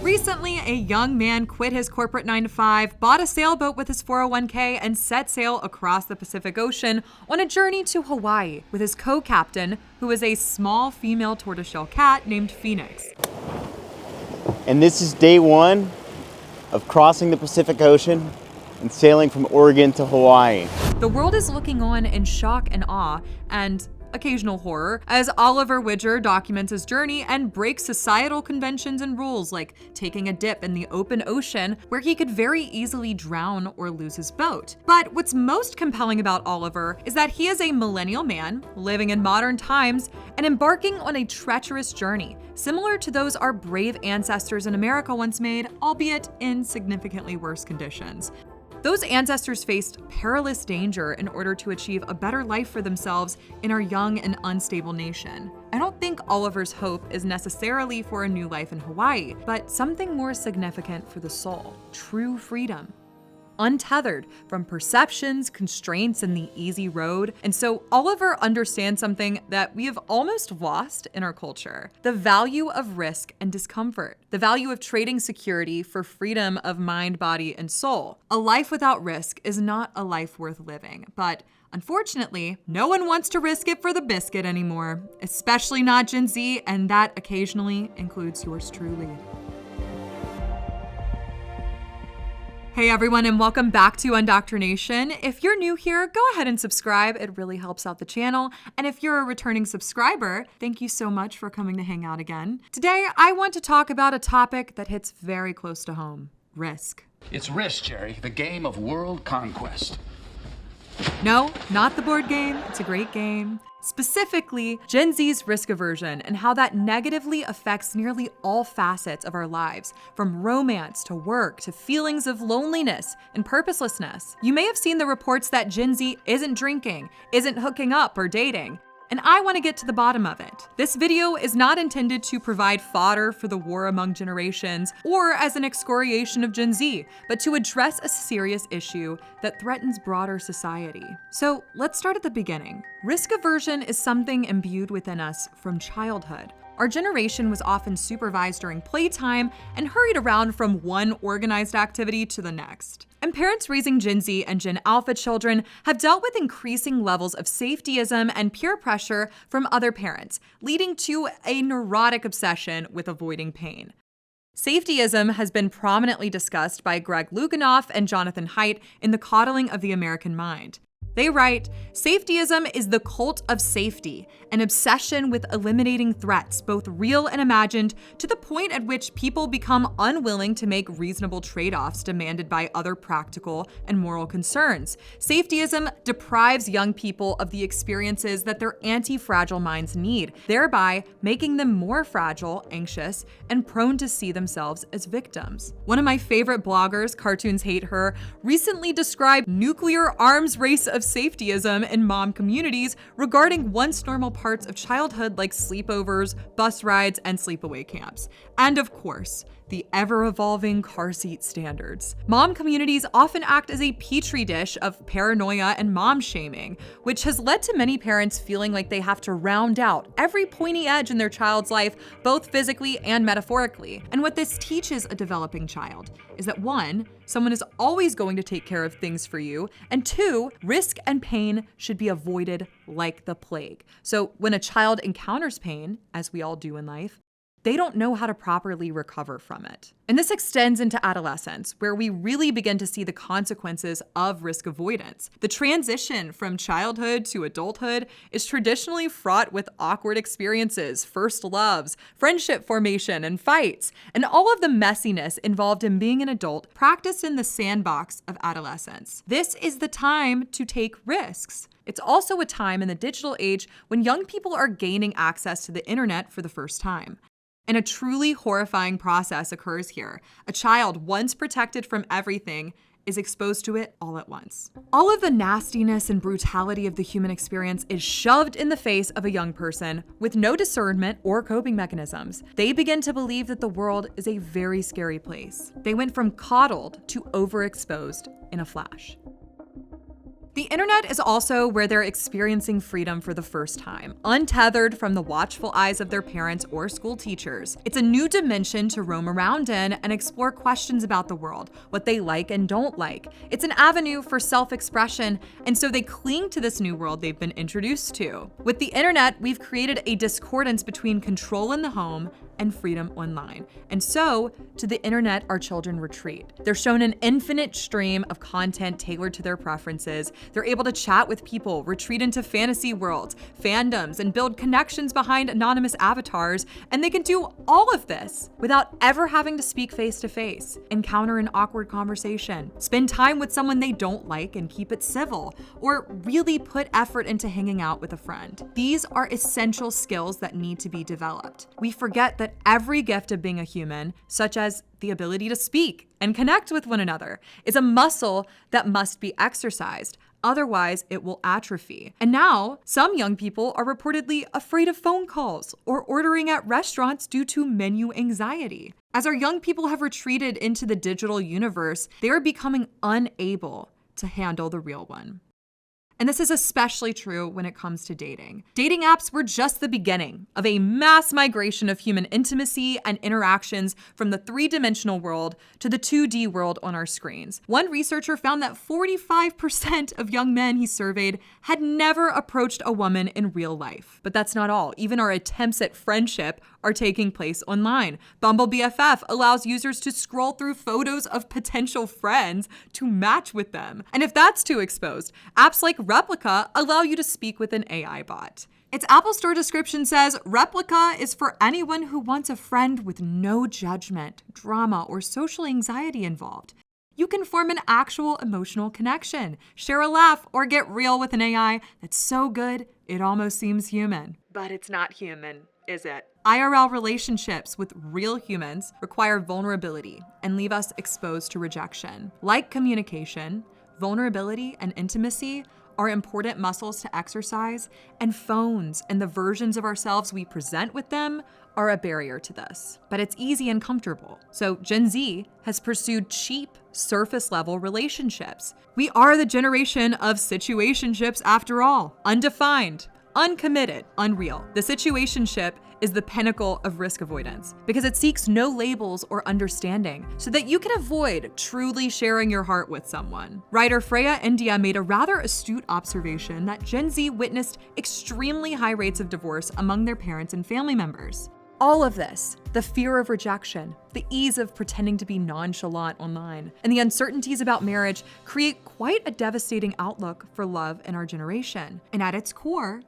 Recently, a young man quit his corporate 9-to-5, bought a sailboat with his 401k, and set sail across the Pacific Ocean on a journey to Hawaii with his co-captain, who is a small female tortoiseshell cat named Phoenix. And this is day one of crossing the Pacific Ocean and sailing from Oregon to Hawaii. The world is looking on in shock and awe, and occasional horror, as Oliver Widger documents his journey and breaks societal conventions and rules, like taking a dip in the open ocean where he could very easily drown or lose his boat. But what's most compelling about Oliver is that he is a millennial man living in modern times and embarking on a treacherous journey, similar to those our brave ancestors in America once made, albeit in significantly worse conditions. Those ancestors faced perilous danger in order to achieve a better life for themselves in our young and unstable nation. I don't think Oliver's hope is necessarily for a new life in Hawaii, but something more significant for the soul: true freedom. Untethered from perceptions, constraints, and the easy road. And so Oliver understands something that we have almost lost in our culture: the value of risk and discomfort, the value of trading security for freedom of mind, body, and soul. A life without risk is not a life worth living, but unfortunately, no one wants to risk it for the biscuit anymore, especially not Gen Z, and that occasionally includes yours truly. Hey everyone, and welcome back to Undoctrination. If you're new here, go ahead and subscribe. It really helps out the channel. And if you're a returning subscriber, thank you so much for coming to hang out again. Today, I want to talk about a topic that hits very close to home: risk. It's risk, Jerry, the game of world conquest. No, not the board game. It's a great game. Specifically, Gen Z's risk aversion and how that negatively affects nearly all facets of our lives, from romance to work to feelings of loneliness and purposelessness. You may have seen the reports that Gen Z isn't drinking, isn't hooking up or dating, and I want to get to the bottom of it. This video is not intended to provide fodder for the war among generations or as an excoriation of Gen Z, but to address a serious issue that threatens broader society. So let's start at the beginning. Risk aversion is something imbued within us from childhood. Our generation was often supervised during playtime and hurried around from one organized activity to the next. And parents raising Gen Z and Gen Alpha children have dealt with increasing levels of safetyism and peer pressure from other parents, leading to a neurotic obsession with avoiding pain. Safetyism has been prominently discussed by Greg Luganoff and Jonathan Haidt in The Coddling of the American Mind. They write, "Safetyism is the cult of safety, an obsession with eliminating threats, both real and imagined, to the point at which people become unwilling to make reasonable trade-offs demanded by other practical and moral concerns. Safetyism deprives young people of the experiences that their anti-fragile minds need, thereby making them more fragile, anxious, and prone to see themselves as victims." One of my favorite bloggers, Cartoons Hate Her, recently described nuclear arms race of safetyism in mom communities regarding once normal parts of childhood like sleepovers, bus rides, and sleepaway camps. And of course, the ever-evolving car seat standards. Mom communities often act as a petri dish of paranoia and mom shaming, which has led to many parents feeling like they have to round out every pointy edge in their child's life, both physically and metaphorically. And what this teaches a developing child is that 1, someone is always going to take care of things for you, and 2, risk and pain should be avoided like the plague. So when a child encounters pain, as we all do in life, they don't know how to properly recover from it. And this extends into adolescence, where we really begin to see the consequences of risk avoidance. The transition from childhood to adulthood is traditionally fraught with awkward experiences, first loves, friendship formation, and fights, and all of the messiness involved in being an adult practiced in the sandbox of adolescence. This is the time to take risks. It's also a time in the digital age when young people are gaining access to the internet for the first time. And a truly horrifying process occurs here. A child, once protected from everything, is exposed to it all at once. All of the nastiness and brutality of the human experience is shoved in the face of a young person with no discernment or coping mechanisms. They begin to believe that the world is a very scary place. They went from coddled to overexposed in a flash. The internet is also where they're experiencing freedom for the first time, untethered from the watchful eyes of their parents or school teachers. It's a new dimension to roam around in and explore questions about the world, what they like and don't like. It's an avenue for self-expression, and so they cling to this new world they've been introduced to. With the internet, we've created a discordance between control in the home and freedom online. And so, to the internet, our children retreat. They're shown an infinite stream of content tailored to their preferences. They're able to chat with people, retreat into fantasy worlds, fandoms, and build connections behind anonymous avatars. And they can do all of this without ever having to speak face to face, encounter an awkward conversation, spend time with someone they don't like and keep it civil, or really put effort into hanging out with a friend. These are essential skills that need to be developed. We forget that every gift of being a human, such as the ability to speak and connect with one another, is a muscle that must be exercised. Otherwise, it will atrophy. And now, some young people are reportedly afraid of phone calls or ordering at restaurants due to menu anxiety. As our young people have retreated into the digital universe, they are becoming unable to handle the real one. And this is especially true when it comes to dating. Dating apps were just the beginning of a mass migration of human intimacy and interactions from the three-dimensional world to the 2D world on our screens. One researcher found that 45% of young men he surveyed had never approached a woman in real life. But that's not all. Even our attempts at friendship are taking place online. Bumble BFF allows users to scroll through photos of potential friends to match with them. And if that's too exposed, apps like Replica allow you to speak with an AI bot. Its Apple Store description says, Replica is for anyone who wants a friend with no judgment, drama, or social anxiety involved. You can form an actual emotional connection, share a laugh, or get real with an AI that's so good it almost seems human. But it's not human, is it? IRL relationships with real humans require vulnerability and leave us exposed to rejection. Like communication, vulnerability and intimacy are important muscles to exercise, and phones and the versions of ourselves we present with them are a barrier to this. But it's easy and comfortable. So Gen Z has pursued cheap, surface-level relationships. We are the generation of situationships after all. Undefined, uncommitted, unreal. The situationship is the pinnacle of risk avoidance because it seeks no labels or understanding so that you can avoid truly sharing your heart with someone. Writer Freya India made a rather astute observation that Gen Z witnessed extremely high rates of divorce among their parents and family members. All of this, the fear of rejection, the ease of pretending to be nonchalant online, and the uncertainties about marriage create quite a devastating outlook for love in our generation. And at its core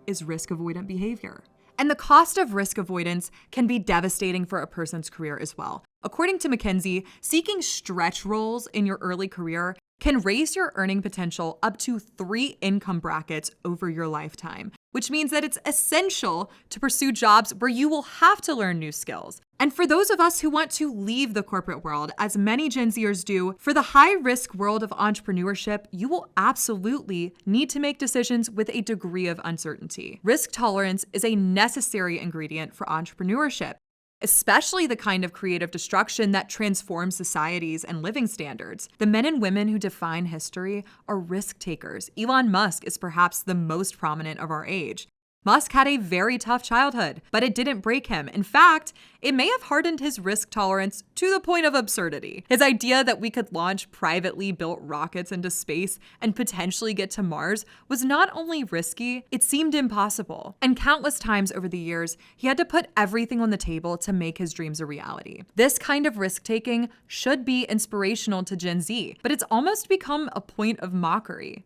is risk avoidant behavior. And the cost of risk avoidance can be devastating for a person's career as well. According to McKinsey, seeking stretch roles in your early career can raise your earning potential up to 3 income brackets over your lifetime, which means that it's essential to pursue jobs where you will have to learn new skills. And for those of us who want to leave the corporate world, as many Gen Zers do, for the high-risk world of entrepreneurship, you will absolutely need to make decisions with a degree of uncertainty. Risk tolerance is a necessary ingredient for entrepreneurship, especially the kind of creative destruction that transforms societies and living standards. The men and women who define history are risk takers. Elon Musk is perhaps the most prominent of our age. Musk had a very tough childhood, but it didn't break him. In fact, it may have hardened his risk tolerance to the point of absurdity. His idea that we could launch privately built rockets into space and potentially get to Mars was not only risky, it seemed impossible. And countless times over the years, he had to put everything on the table to make his dreams a reality. This kind of risk-taking should be inspirational to Gen Z, but it's almost become a point of mockery.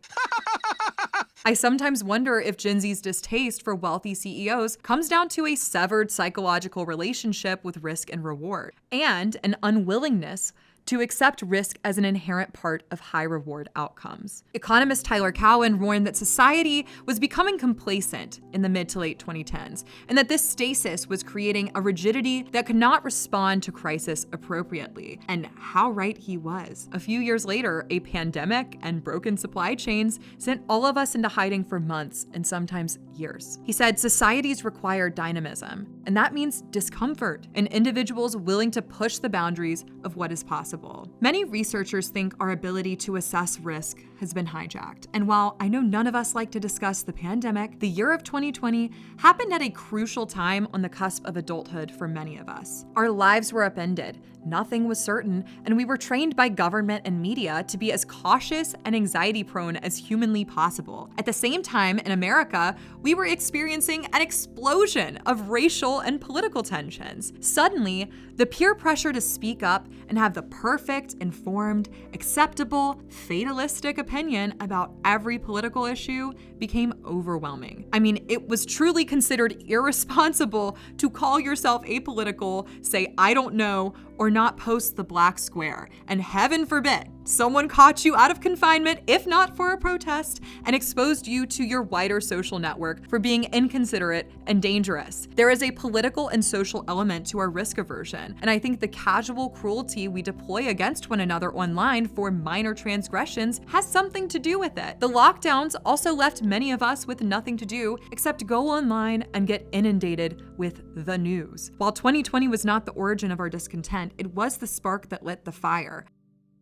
I sometimes wonder if Gen Z's distaste for wealthy CEOs comes down to a severed psychological relationship with risk and reward, and an unwillingness to accept risk as an inherent part of high reward outcomes. Economist Tyler Cowen warned that society was becoming complacent in the mid to late 2010s, and that this stasis was creating a rigidity that could not respond to crisis appropriately. And how right he was. A few years later, a pandemic and broken supply chains sent all of us into hiding for months and sometimes years. He said, societies require dynamism. And that means discomfort and individuals willing to push the boundaries of what is possible. Many researchers think our ability to assess risk has been hijacked. And while I know none of us like to discuss the pandemic, the year of 2020 happened at a crucial time on the cusp of adulthood for many of us. Our lives were upended, nothing was certain, and we were trained by government and media to be as cautious and anxiety-prone as humanly possible. At the same time, in America, we were experiencing an explosion of racial and political tensions. Suddenly, the peer pressure to speak up and have the perfect, informed, acceptable, fatalistic opinion about every political issue became overwhelming. I mean, it was truly considered irresponsible to call yourself apolitical, say, "I don't know," or not post the black square. And heaven forbid, someone caught you out of confinement, if not for a protest, and exposed you to your wider social network for being inconsiderate and dangerous. There is a political and social element to our risk aversion, and I think the casual cruelty we deploy against one another online for minor transgressions has something to do with it. The lockdowns also left many of us with nothing to do except go online and get inundated with the news. While 2020 was not the origin of our discontent, it was the spark that lit the fire.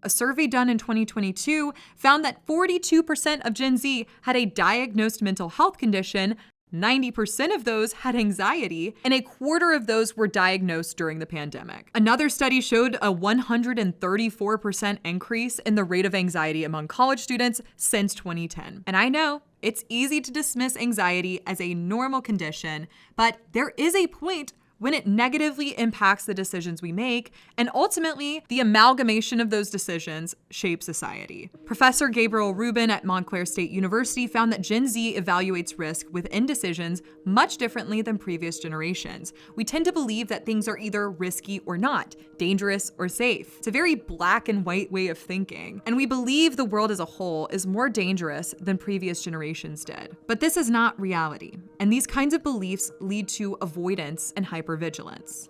A survey done in 2022 found that 42% of Gen Z had a diagnosed mental health condition, 90% of those had anxiety, and a quarter of those were diagnosed during the pandemic. Another study showed a 134% increase in the rate of anxiety among college students since 2010. And I know it's easy to dismiss anxiety as a normal condition, but there is a point when it negatively impacts the decisions we make, and ultimately, the amalgamation of those decisions shape society. Professor Gabriel Rubin at Montclair State University found that Gen Z evaluates risk within decisions much differently than previous generations. We tend to believe that things are either risky or not, dangerous or safe. It's a very black and white way of thinking, and we believe the world as a whole is more dangerous than previous generations did. But this is not reality, and these kinds of beliefs lead to avoidance and hypervigilance.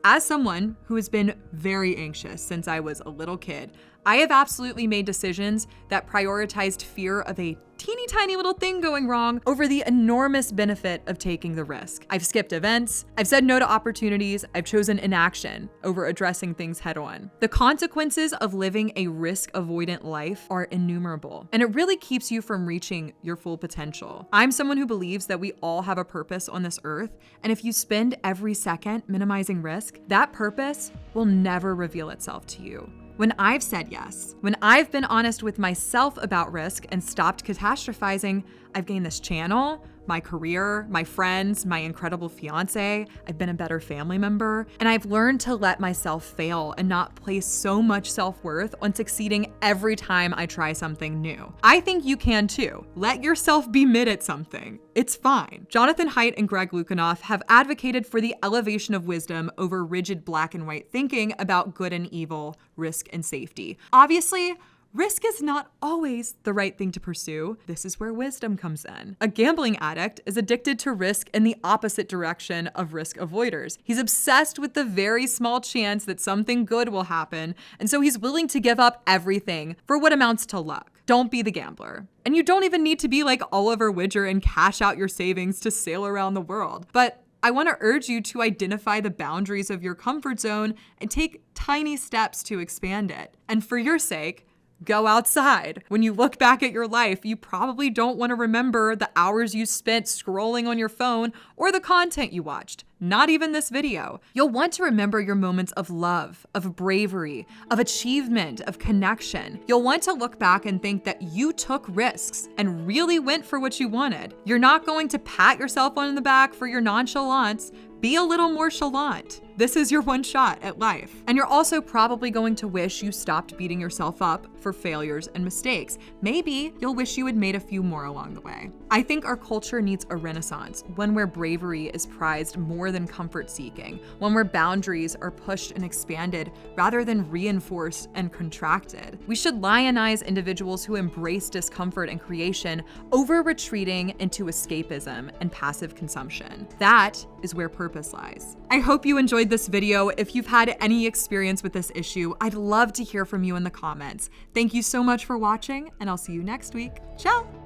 As someone who has been very anxious since I was a little kid, I have absolutely made decisions that prioritized fear of a teeny tiny little thing going wrong over the enormous benefit of taking the risk. I've skipped events, I've said no to opportunities, I've chosen inaction over addressing things head on. The consequences of living a risk-avoidant life are innumerable, and it really keeps you from reaching your full potential. I'm someone who believes that we all have a purpose on this earth, and if you spend every second minimizing risk, that purpose will never reveal itself to you. When I've said yes, when I've been honest with myself about risk and stopped catastrophizing, I've gained this channel, my career, my friends, my incredible fiance. I've been a better family member, and I've learned to let myself fail and not place so much self-worth on succeeding every time I try something new. I think you can too. Let yourself be mid at something. It's fine. Jonathan Haidt and Greg Lukianoff have advocated for the elevation of wisdom over rigid black and white thinking about good and evil, risk and safety. Obviously, risk is not always the right thing to pursue. This is where wisdom comes in. A gambling addict is addicted to risk in the opposite direction of risk avoiders. He's obsessed with the very small chance that something good will happen, and so he's willing to give up everything for what amounts to luck. Don't be the gambler. And you don't even need to be like Oliver Widger and cash out your savings to sail around the world. But I want to urge you to identify the boundaries of your comfort zone and take tiny steps to expand it. And for your sake, go outside. When you look back at your life, you probably don't want to remember the hours you spent scrolling on your phone or the content you watched, not even this video. You'll want to remember your moments of love, of bravery, of achievement, of connection. You'll want to look back and think that you took risks and really went for what you wanted. You're not going to pat yourself on the back for your nonchalance. Be a little more chalant. This is your one shot at life. And you're also probably going to wish you stopped beating yourself up for failures and mistakes. Maybe you'll wish you had made a few more along the way. I think our culture needs a renaissance, one where bravery is prized more than comfort seeking, one where boundaries are pushed and expanded rather than reinforced and contracted. We should lionize individuals who embrace discomfort and creation over retreating into escapism and passive consumption. That is where purpose lies. I hope you enjoyed this video. If you've had any experience with this issue, I'd love to hear from you in the comments. Thank you so much for watching, and I'll see you next week. Ciao!